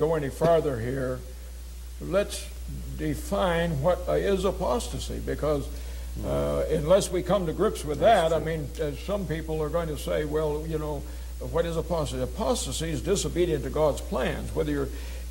go any farther here, let's define what is apostasy, because unless we come to grips with that, I mean, some people are going to say, well, you know, what is apostasy? Apostasy is disobedient to God's plans.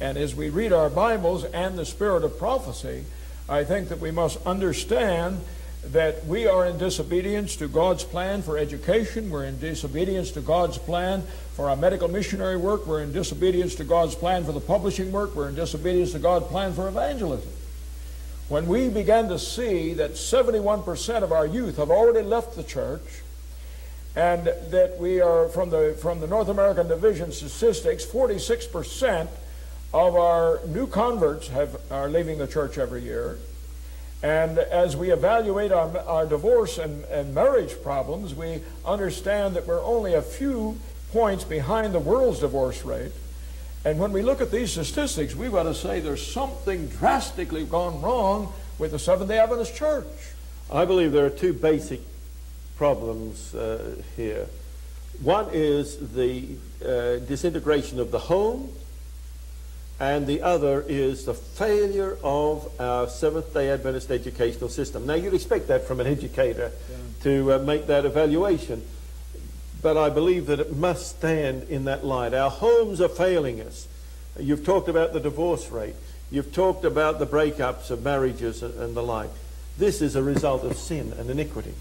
And as we read our Bibles and the spirit of prophecy, I think that we must understand that we are in disobedience to God's plan for education. We're in disobedience to God's plan for our medical missionary work. We're in disobedience to God's plan for the publishing work. We're in disobedience to God's plan for evangelism. When we began to see that 71% of our youth have already left the church, and that we are, from the North American Division statistics, 46% of our new converts are leaving the church every year. And as we evaluate our divorce and marriage problems, we understand that we're only a few points behind the world's divorce rate. And when we look at these statistics, we've got to say there's something drastically gone wrong with the Seventh-day Adventist Church. I believe there are two basic problems here. One is the disintegration of the home, and the other is the failure of our Seventh-day Adventist educational system. Now, you'd expect that from an educator to make that evaluation, but I believe that it must stand in that light. Our homes are failing us. You've talked about the divorce rate. You've talked about the breakups of marriages and the like. This is a result of sin and iniquity.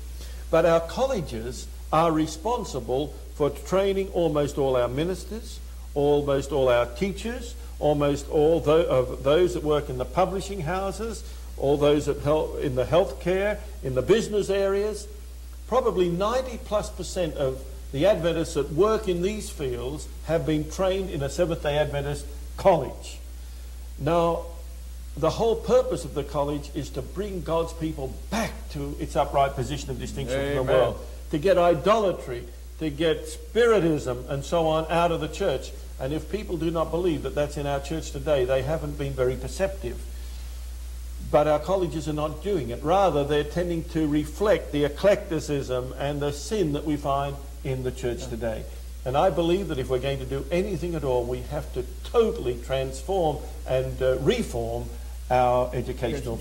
But our colleges are responsible for training almost all our ministers, almost all our teachers, almost all of those that work in the publishing houses, all those that help in the health care, in the business areas. Probably 90+% of the Adventists that work in these fields have been trained in a Seventh-day Adventist college. Now, the whole purpose of the college is to bring God's people back to its upright position of distinction from the world, to get idolatry, to get spiritism and so on out of the church. And if people do not believe that that's in our church today, they haven't been very perceptive. But our colleges are not doing it. Rather, they're tending to reflect the eclecticism and the sin that we find in the church today. And I believe that if we're going to do anything at all, we have to totally transform and reform our educational